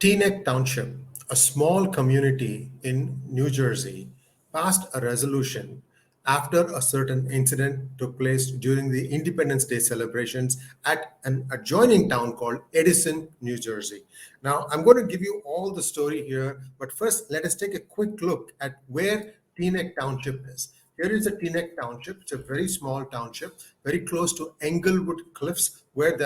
Teaneck Township, a small community in New Jersey, passed a resolution after a certain incident took place during the Independence Day celebrations at an adjoining town called Edison, New Jersey. Now, I'm going to give you all the story here, but first, let us take a quick look at where Teaneck Township is. Here is the Teaneck Township. It's a very small township, very close to Englewood Cliffs, where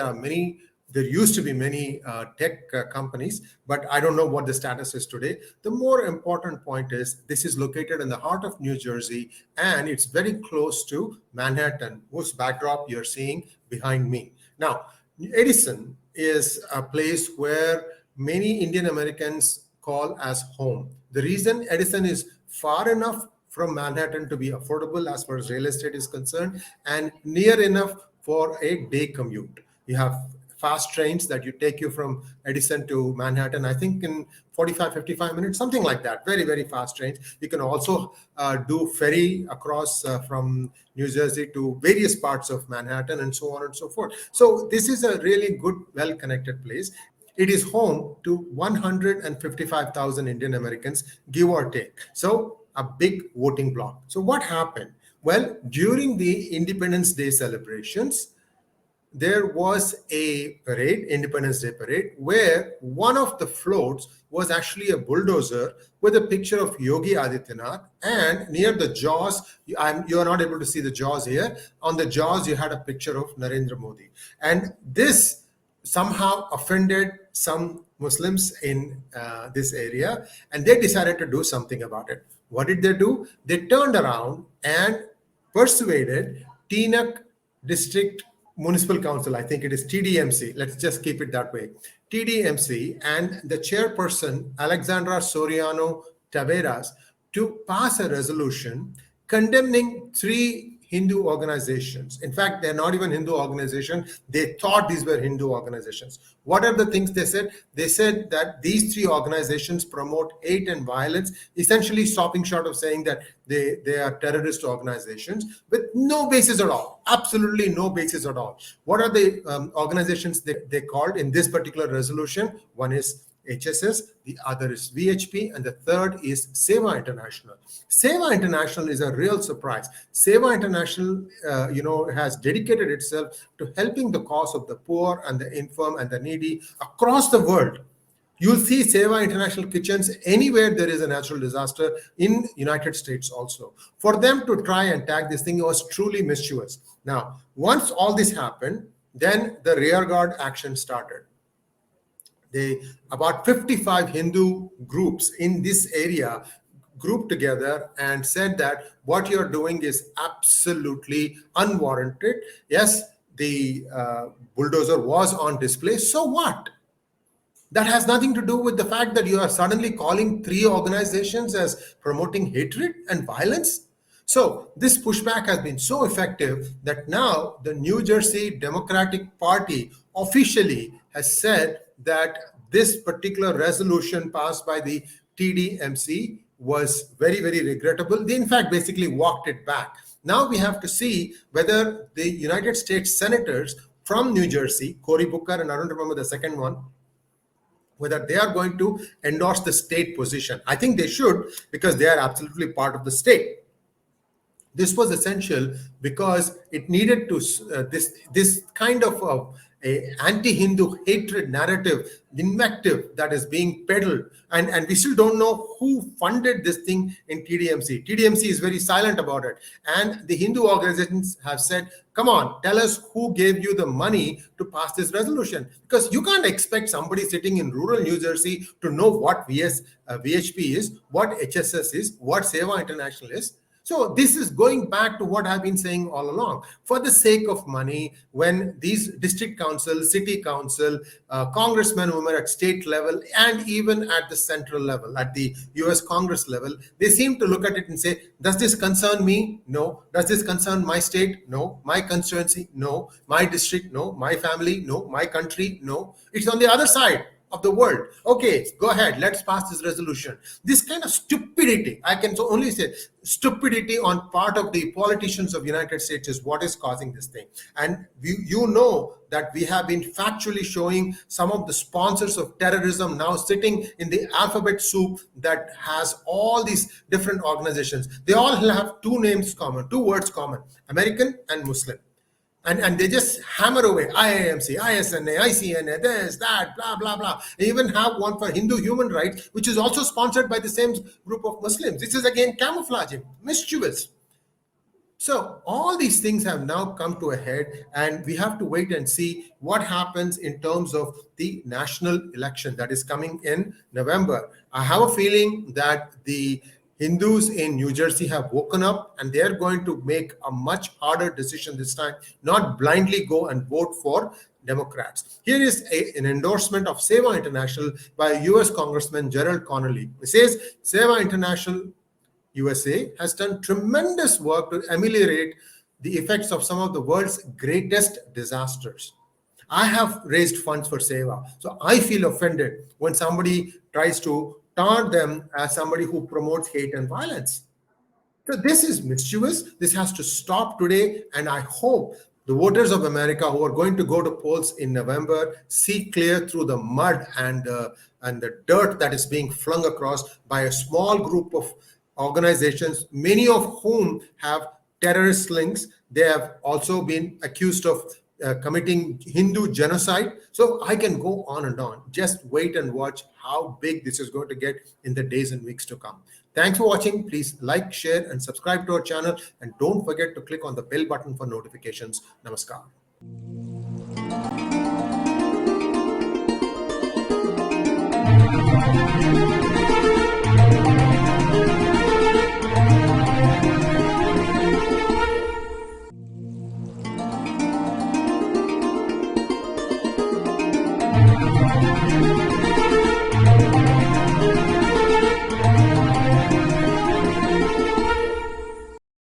there used to be many tech companies, but I don't know what the status is today. The more important point is this is located in the heart of New Jersey, and it's very close to Manhattan, whose backdrop you're seeing behind me. Now, Edison is a place where many Indian Americans call as home. The reason Edison is far enough from Manhattan to be affordable as far as real estate is concerned and near enough for a day commute. You have fast trains that take you from Edison to Manhattan, I think in 45, 55 minutes, something like that. Very, very fast trains. You can also do ferry across from New Jersey to various parts of Manhattan and so on and so forth. So this is a really good, well-connected place. It is home to 155,000 Indian Americans, give or take. So a big voting bloc. So what happened? Well, during the Independence Day celebrations, there was a parade, Independence Day parade, where one of the floats was actually a bulldozer with a picture of Yogi Adityanath, and near the jaws, you are not able to see the jaws here, on the jaws you had a picture of Narendra Modi. And this somehow offended some Muslims in this area, and they decided to do something about it. What did they do? They turned around and persuaded Teaneck District Municipal Council, I think it is TDMC, let's just keep it that way, TDMC, and the chairperson, Alexandra Soriano Taveras, to pass a resolution condemning 3 Hindu organizations. In fact, they're not even Hindu organizations. They thought these were Hindu organizations. What are the things they said? They said that these 3 organizations promote hate and violence, essentially stopping short of saying that they are terrorist organizations with no basis at all. Absolutely no basis at all. What are the organizations they called in this particular resolution? One is HSS, the other is VHP, and the third is Sewa International. Sewa International is a real surprise. Sewa International, has dedicated itself to helping the cause of the poor and the infirm and the needy across the world. You'll see Sewa International kitchens anywhere there is a natural disaster in United States also. For them to try and tag this thing was truly mischievous. Now, once all this happened, then the rearguard action started. About 55 Hindu groups in this area grouped together and said that what you're doing is absolutely unwarranted. Yes, the bulldozer was on display. So what? That has nothing to do with the fact that you are suddenly calling 3 organizations as promoting hatred and violence. So this pushback has been so effective that now the New Jersey Democratic Party officially has said that this particular resolution passed by the TDMC was very, very regrettable. They, in fact, basically walked it back. Now we have to see whether the United States senators from New Jersey, Cory Booker, and I don't remember the second one, whether they are going to endorse the state position. I think they should, because they are absolutely part of the state. This was essential because it needed to this kind of a anti-Hindu hatred narrative, invective that is being peddled, and we still don't know who funded this thing in TDMC. TDMC is very silent about it, and the Hindu organizations have said, come on, tell us who gave you the money to pass this resolution, because you can't expect somebody sitting in rural New Jersey to know what VHP is, what HSS is, what Sewa International is. So this is going back to what I've been saying all along. For the sake of money, when these district council, city council, congressmen, women at state level, and even at the central level, at the US Congress level, they seem to look at it and say, does this concern me? No. Does this concern my state? No. My constituency? No. My district? No. My family? No. My country? No. It's on the other side. of the world. Okay, go ahead, let's pass this resolution. This kind of stupidity, I can only say stupidity on part of the politicians of United States is what is causing this thing. And you know that we have been factually showing some of the sponsors of terrorism now sitting in the alphabet soup that has all these different organizations. They all have two names common, two words common: American and Muslim. And they just hammer away IAMC, ISNA, ICNA, this, that, blah, blah, blah. They even have one for Hindu human rights, which is also sponsored by the same group of Muslims. This is again camouflaging, mischievous. So all these things have now come to a head, and we have to wait and see what happens in terms of the national election that is coming in November. I have a feeling that the Hindus in New Jersey have woken up, and they're going to make a much harder decision this time, not blindly go and vote for Democrats. Here is an endorsement of Sewa International by US Congressman Gerald Connolly. It says, Sewa International USA has done tremendous work to ameliorate the effects of some of the world's greatest disasters. I have raised funds for Sewa, so I feel offended when somebody tries to taunt them as somebody who promotes hate and violence. So this is mischievous. This has to stop today, and I hope the voters of America who are going to go to polls in November see clear through the mud and the dirt that is being flung across by a small group of organizations, many of whom have terrorist links. They have also been accused of committing Hindu genocide. So I can go on and on. Just wait and watch how big this is going to get in the days and weeks to come. Thanks for watching. Please like, share, and subscribe to our channel. And don't forget to click on the bell button for notifications. Namaskar.